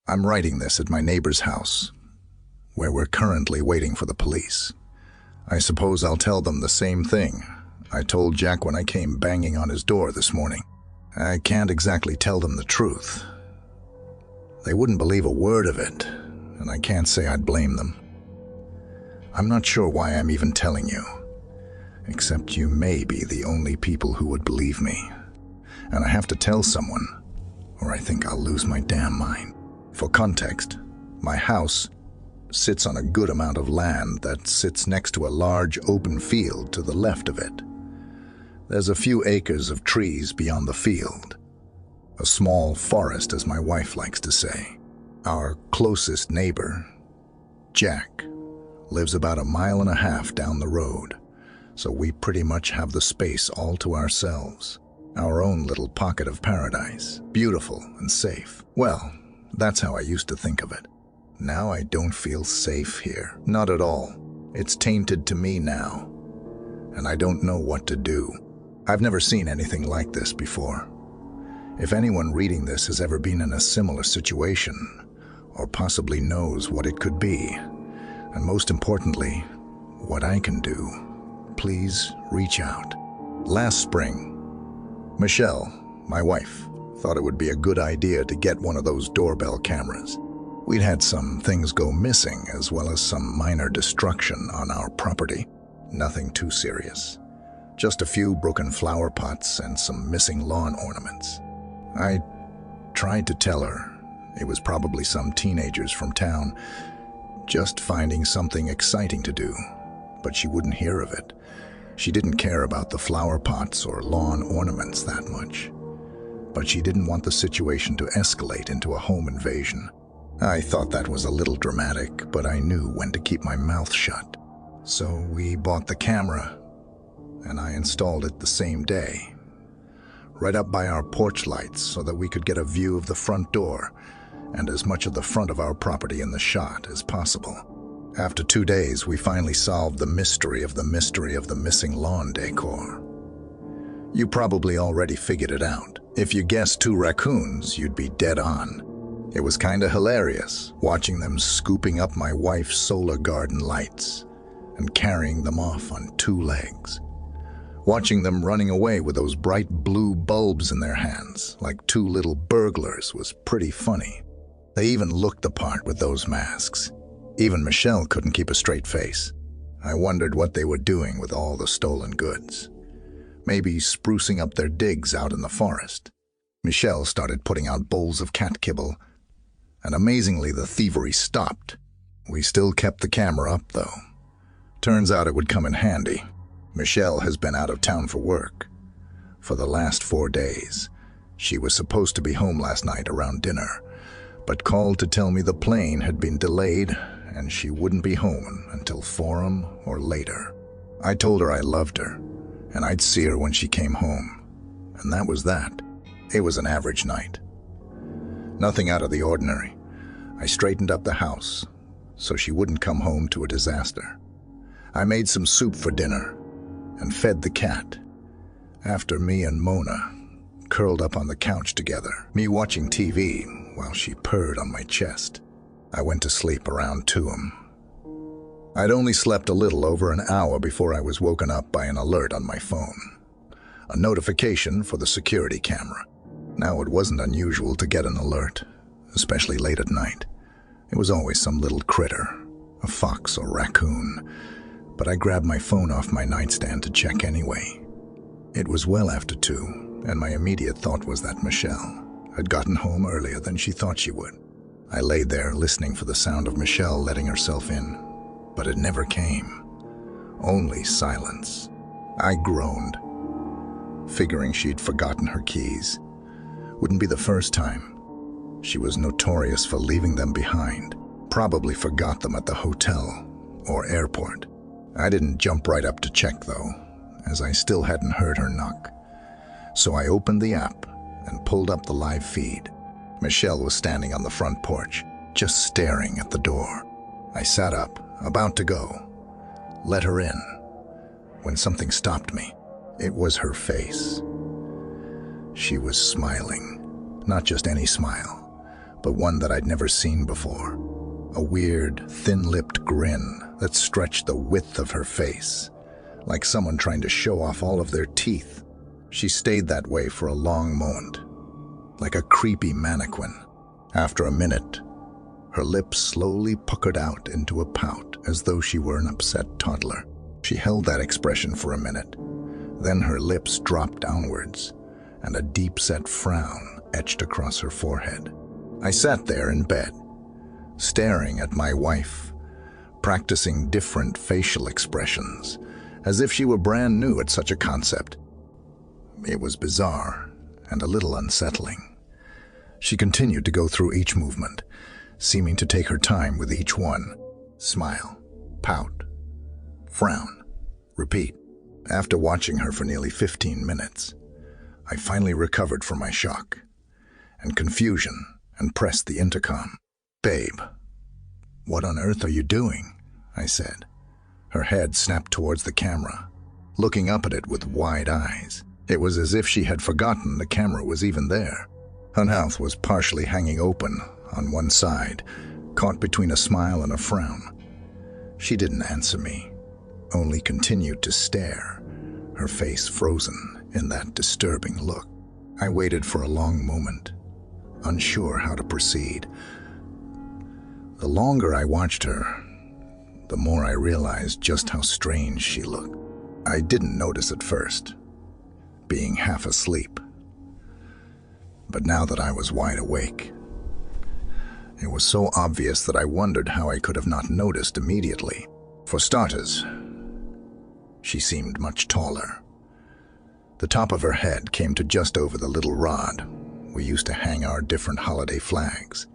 I'm writing this at my neighbor's house, where we're currently waiting for the police. I suppose I'll tell them the same thing I told Jack when I came banging on his door this morning. I can't exactly tell them the truth. They wouldn't believe a word of it, and I can't say I'd blame them. I'm not sure why I'm even telling you, except you may be the only people who would believe me. And I have to tell someone, or I think I'll lose my damn mind. For context, my house sits on a good amount of land that sits next to a large open field to the left of it. There's a few acres of trees beyond the field. A small forest, as my wife likes to say. Our closest neighbor, Jack, lives about 1.5 miles down the road, so we pretty much have the space all to ourselves. Our own little pocket of paradise, beautiful and safe. Well, that's how I used to think of it. Now I don't feel safe here. Not at all. It's tainted to me now, and I don't know what to do. I've never seen anything like this before. If anyone reading this has ever been in a similar situation, or possibly knows what it could be, and most importantly, what I can do, please reach out. Last spring, Michelle, my wife, thought it would be a good idea to get one of those doorbell cameras. We'd had some things go missing, as well as some minor destruction on our property. Nothing too serious. Just a few broken flower pots and some missing lawn ornaments. I tried to tell her it was probably some teenagers from town just finding something exciting to do, but she wouldn't hear of it. She didn't care about the flower pots or lawn ornaments that much, but she didn't want the situation to escalate into a home invasion. I thought that was a little dramatic, but I knew when to keep my mouth shut. So we bought the camera, and I installed it the same day, right up by our porch lights so that we could get a view of the front door and as much of the front of our property in the shot as possible. After 2 days, we finally solved the mystery of the missing lawn decor. You probably already figured it out. If you guessed 2 raccoons, you'd be dead on. It was kinda hilarious watching them scooping up my wife's solar garden lights and carrying them off on 2 legs. Watching them running away with those bright blue bulbs in their hands like 2 little burglars was pretty funny. They even looked the part with those masks. Even Michelle couldn't keep a straight face. I wondered what they were doing with all the stolen goods. Maybe sprucing up their digs out in the forest. Michelle started putting out bowls of cat kibble, and amazingly the thievery stopped. We still kept the camera up though. Turns out it would come in handy. Michelle has been out of town for work for the last 4 days. She was supposed to be home last night around dinner, but called to tell me the plane had been delayed and she wouldn't be home until 4 or later. I told her I loved her and I'd see her when she came home, and that was that. It was an average night. Nothing out of the ordinary. I straightened up the house so she wouldn't come home to a disaster. I made some soup for dinner and fed the cat. After me and Mona curled up on the couch together, me watching TV while she purred on my chest, I went to sleep around 2 a.m. I'd only slept a little over an hour before I was woken up by an alert on my phone. A notification for the security camera. Now, it wasn't unusual to get an alert, especially late at night. It was always some little critter, a fox or raccoon, but I grabbed my phone off my nightstand to check anyway. It was well after 2, and my immediate thought was that Michelle had gotten home earlier than she thought she would. I lay there listening for the sound of Michelle letting herself in, but it never came. Only silence. I groaned, figuring she'd forgotten her keys. Wouldn't be the first time. She was notorious for leaving them behind. Probably forgot them at the hotel or airport. I didn't jump right up to check though, as I still hadn't heard her knock. So I opened the app and pulled up the live feed. Michelle was standing on the front porch, just staring at the door. I sat up, about to go, let her in, when something stopped me. It was her face. She was smiling, not just any smile, but one that I'd never seen before. A weird, thin-lipped grin that stretched the width of her face, like someone trying to show off all of their teeth. She stayed that way for a long moment, like a creepy mannequin. After a minute, her lips slowly puckered out into a pout, as though she were an upset toddler. She held that expression for a minute. Then her lips dropped downwards, and a deep-set frown etched across her forehead. I sat there in bed, staring at my wife, practicing different facial expressions, as if she were brand new at such a concept. It was bizarre and a little unsettling. She continued to go through each movement, seeming to take her time with each one. Smile, pout, frown, repeat. After watching her for nearly 15 minutes, I finally recovered from my shock and confusion and pressed the intercom. "Babe, what on earth are you doing?" I said. Her head snapped towards the camera, looking up at it with wide eyes. It was as if she had forgotten the camera was even there. Her mouth was partially hanging open on one side, caught between a smile and a frown. She didn't answer me, only continued to stare, her face frozen in that disturbing look. I waited for a long moment, unsure how to proceed. The longer I watched her, the more I realized just how strange she looked. I didn't notice at first, being half asleep. But now that I was wide awake, it was so obvious that I wondered how I could have not noticed immediately. For starters, she seemed much taller. The top of her head came to just over the little rod we used to hang our different holiday flags,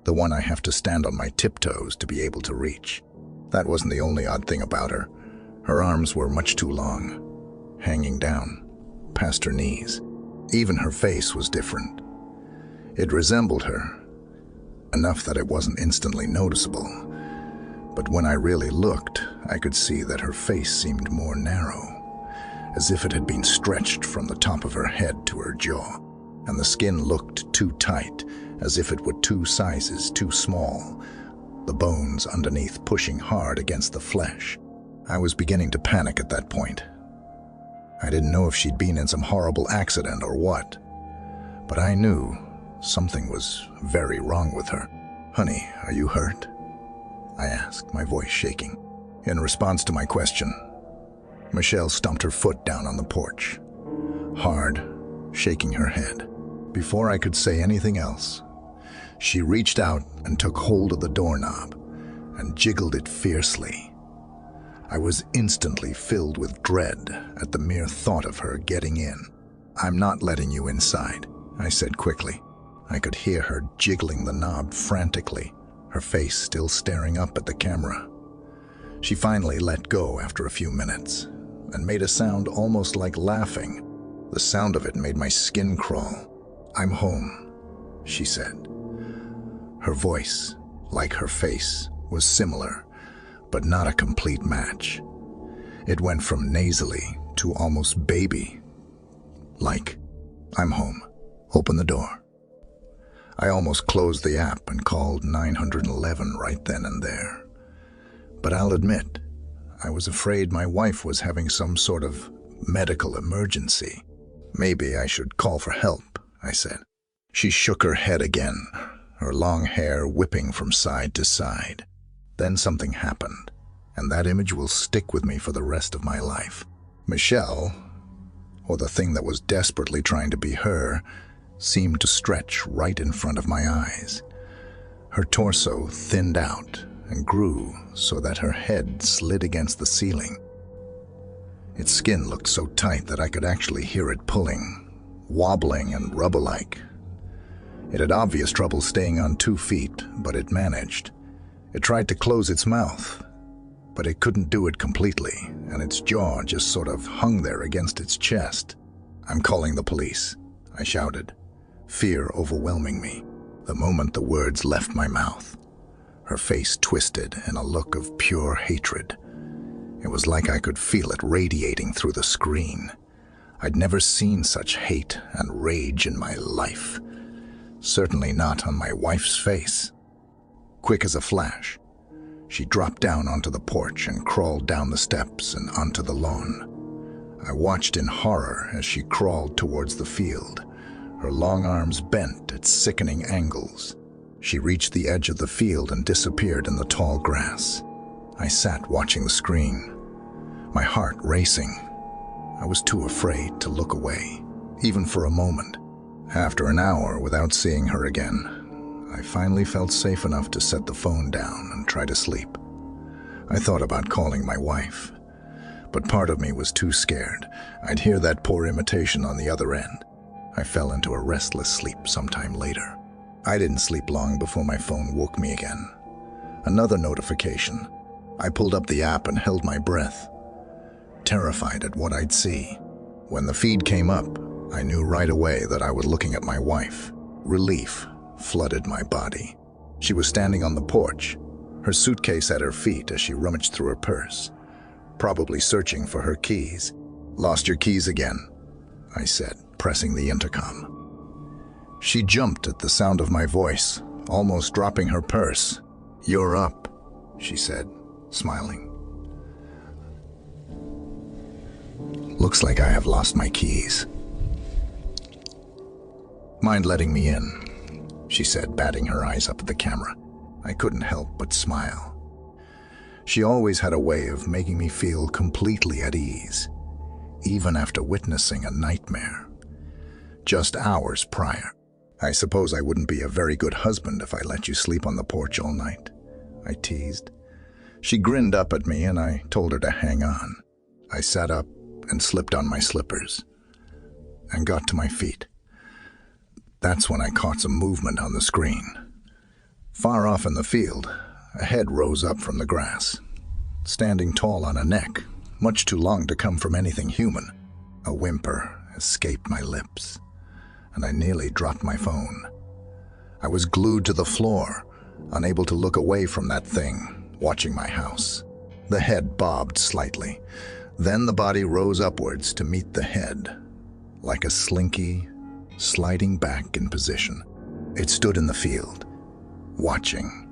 the one I have to stand on my tiptoes to be able to reach. That wasn't the only odd thing about her. Her arms were much too long, hanging down past her knees. Even her face was different. It resembled her, enough that it wasn't instantly noticeable. But when I really looked, I could see that her face seemed more narrow, as if it had been stretched from the top of her head to her jaw. And the skin looked too tight, as if it were 2 sizes too small, the bones underneath pushing hard against the flesh. I was beginning to panic at that point. I didn't know if she'd been in some horrible accident or what, but I knew something was very wrong with her. "Honey, are you hurt?" I asked, my voice shaking. In response to my question, Michelle stomped her foot down on the porch, hard, shaking her head. Before I could say anything else, she reached out and took hold of the doorknob and jiggled it fiercely. I was instantly filled with dread at the mere thought of her getting in. "I'm not letting you inside," I said quickly. I could hear her jiggling the knob frantically, her face still staring up at the camera. She finally let go after a few minutes and made a sound almost like laughing. The sound of it made my skin crawl. "I'm home," she said. Her voice, like her face, was similar, but not a complete match. It went from nasally to almost baby, like, "I'm home. Open the door." I almost closed the app and called 911 right then and there. But I'll admit, I was afraid my wife was having some sort of medical emergency. "Maybe I should call for help," I said. She shook her head again, her long hair whipping from side to side. Then something happened, and that image will stick with me for the rest of my life. Michelle, or the thing that was desperately trying to be her, seemed to stretch right in front of my eyes. Her torso thinned out and grew so that her head slid against the ceiling. Its skin looked so tight that I could actually hear it pulling, wobbling and rubber-like. It had obvious trouble staying on 2 feet, but it managed. It tried to close its mouth, but it couldn't do it completely, and its jaw just sort of hung there against its chest. "I'm calling the police," I shouted, fear overwhelming me. The moment the words left my mouth, her face twisted in a look of pure hatred. It was like I could feel it radiating through the screen. I'd never seen such hate and rage in my life. certainly not on my wife's face. Quick as a flash, she dropped down onto the porch and crawled down the steps and onto the lawn. I watched in horror as she crawled towards the field, her long arms bent at sickening angles. She reached the edge of the field and disappeared in the tall grass. I sat watching the screen, my heart racing. I was too afraid to look away, even for a moment. After an hour without seeing her again, I finally felt safe enough to set the phone down and try to sleep. I thought about calling my wife, but part of me was too scared I'd hear that poor imitation on the other end. I fell into a restless sleep sometime later. I didn't sleep long before my phone woke me again. Another notification. I pulled up the app and held my breath, terrified at what I'd see. When the feed came up, I knew right away that I was looking at my wife. Relief flooded my body. She was standing on the porch, her suitcase at her feet as she rummaged through her purse, probably searching for her keys. "Lost your keys again," I said, pressing the intercom. She jumped at the sound of my voice, almost dropping her purse. "You're up," she said, smiling. "Looks like I have lost my keys." "Mind letting me in?" she said, batting her eyes up at the camera. I couldn't help but smile. She always had a way of making me feel completely at ease, even after witnessing a nightmare just hours prior. "I suppose I wouldn't be a very good husband if I let you sleep on the porch all night," I teased. She grinned up at me and I told her to hang on. I sat up and slipped on my slippers and got to my feet. That's when I caught some movement on the screen. Far off in the field, a head rose up from the grass, standing tall on a neck, much too long to come from anything human. A whimper escaped my lips, and I nearly dropped my phone. I was glued to the floor, unable to look away from that thing, watching my house. The head bobbed slightly. Then the body rose upwards to meet the head, like a slinky, sliding back in position. It stood in the field, watching.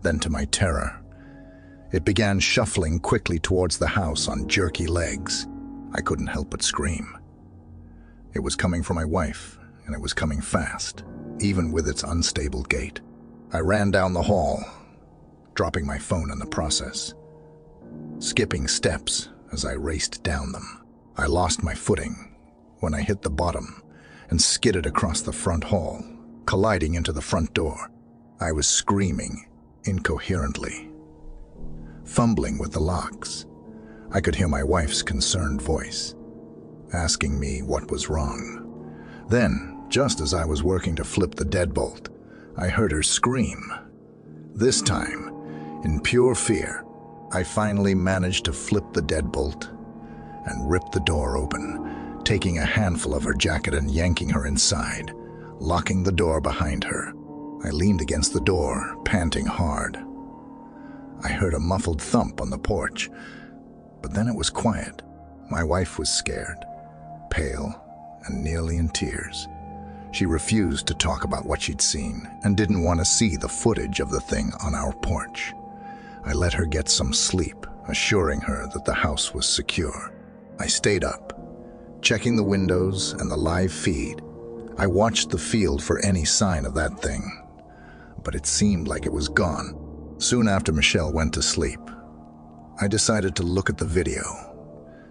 Then, to my terror, it began shuffling quickly towards the house on jerky legs. I couldn't help but scream. It was coming for my wife, and it was coming fast, even with its unstable gait. I ran down the hall, dropping my phone in the process, skipping steps as I raced down them. I lost my footing when I hit the bottom and skidded across the front hall, colliding into the front door. I was screaming incoherently, fumbling with the locks. I could hear my wife's concerned voice, asking me what was wrong. Then, just as I was working to flip the deadbolt, I heard her scream. This time, in pure fear, I finally managed to flip the deadbolt and rip the door open, taking a handful of her jacket and yanking her inside, locking the door behind her. I leaned against the door, panting hard. I heard a muffled thump on the porch, but then it was quiet. My wife was scared, pale, and nearly in tears. She refused to talk about what she'd seen and didn't want to see the footage of the thing on our porch. I let her get some sleep, assuring her that the house was secure. I stayed up, checking the windows and the live feed. I watched the field for any sign of that thing, but it seemed like it was gone. Soon after Michelle went to sleep, I decided to look at the video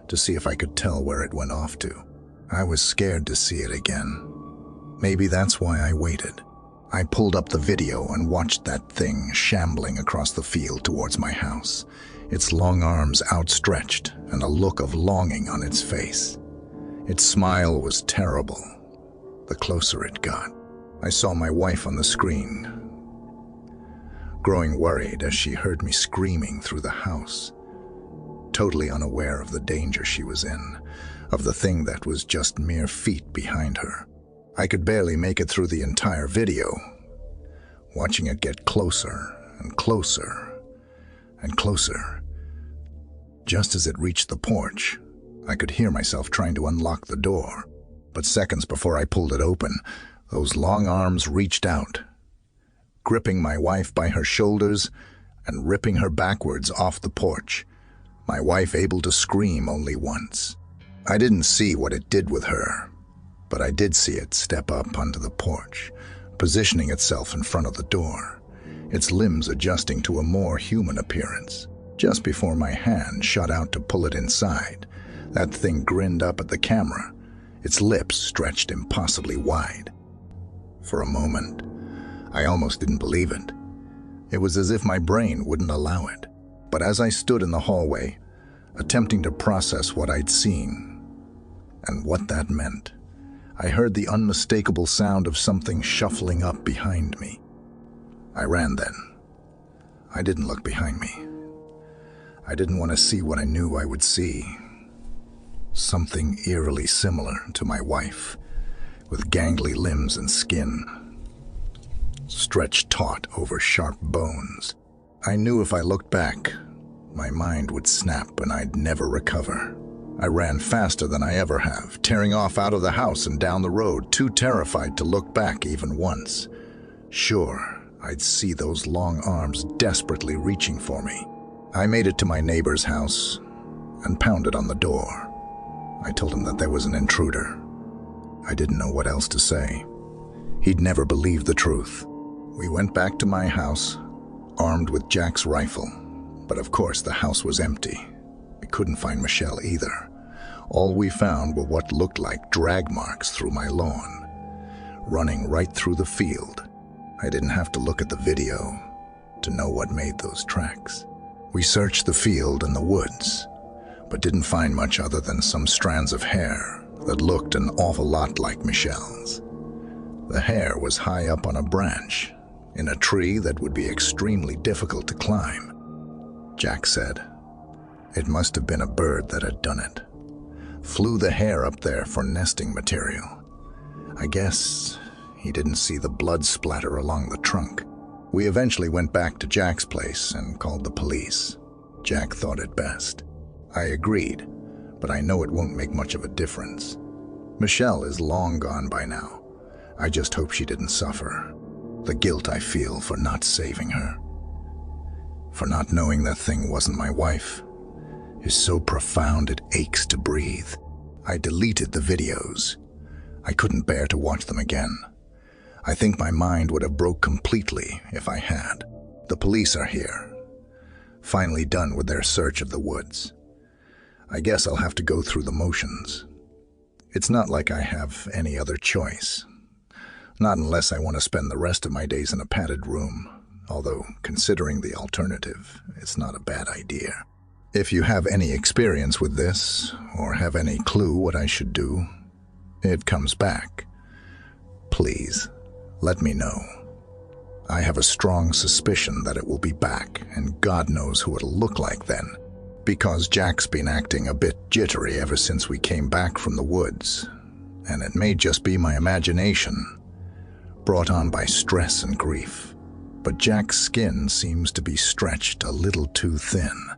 to see if I could tell where it went off to. I was scared to see it again. Maybe that's why I waited. I pulled up the video and watched that thing shambling across the field towards my house, its long arms outstretched and a look of longing on its face. Its smile was terrible, the closer it got. I saw my wife on the screen, growing worried as she heard me screaming through the house, totally unaware of the danger she was in, of the thing that was just mere feet behind her. I could barely make it through the entire video, watching it get closer and closer and closer. Just as it reached the porch, I could hear myself trying to unlock the door, but seconds before I pulled it open, Those long arms reached out, gripping my wife by her shoulders and ripping her backwards off the porch, my wife able to scream only once. I didn't see what it did with her, but I did see it step up onto the porch, positioning itself in front of the door, its limbs adjusting to a more human appearance. Just before my hand shot out to pull it inside, that thing grinned up at the camera, its lips stretched impossibly wide. For a moment, I almost didn't believe it. It was as if my brain wouldn't allow it. But as I stood in the hallway, attempting to process what I'd seen and what that meant, I heard the unmistakable sound of something shuffling up behind me. I ran then. I didn't look behind me. I didn't want to see what I knew I would see. Something eerily similar to my wife, with gangly limbs and skin, stretched taut over sharp bones. I knew if I looked back, my mind would snap and I'd never recover. I ran faster than I ever have, tearing off out of the house and down the road, too terrified to look back even once. Sure, I'd see those long arms desperately reaching for me. I made it to my neighbor's house and pounded on the door. I told him that there was an intruder. I didn't know what else to say. He'd never believed the truth. We went back to my house, armed with Jack's rifle. But of course, the house was empty. We couldn't find Michelle either. All we found were what looked like drag marks through my lawn, running right through the field. I didn't have to look at the video to know what made those tracks. We searched the field and the woods, but didn't find much other than some strands of hair that looked an awful lot like Michelle's. The hair was high up on a branch, in a tree that would be extremely difficult to climb. Jack said it must have been a bird that had done it. Flew the hair up there for nesting material. I guess he didn't see the blood splatter along the trunk. We eventually went back to Jack's place and called the police. Jack thought it best. I agreed, but I know it won't make much of a difference. Michelle is long gone by now. I just hope she didn't suffer the guilt I feel for not saving her. For not knowing that thing wasn't my wife is so profound it aches to breathe. I deleted the videos. I couldn't bear to watch them again. I think my mind would have broke completely if I had. The police are here, finally done with their search of the woods. I guess I'll have to go through the motions. It's not like I have any other choice. Not unless I want to spend the rest of my days in a padded room, although considering the alternative, it's not a bad idea. If you have any experience with this, or have any clue what I should do, it comes back. Please, let me know. I have a strong suspicion that it will be back, and God knows who it'll look like then, because Jack's been acting a bit jittery ever since we came back from the woods, and it may just be my imagination, brought on by stress and grief. But Jack's skin seems to be stretched a little too thin.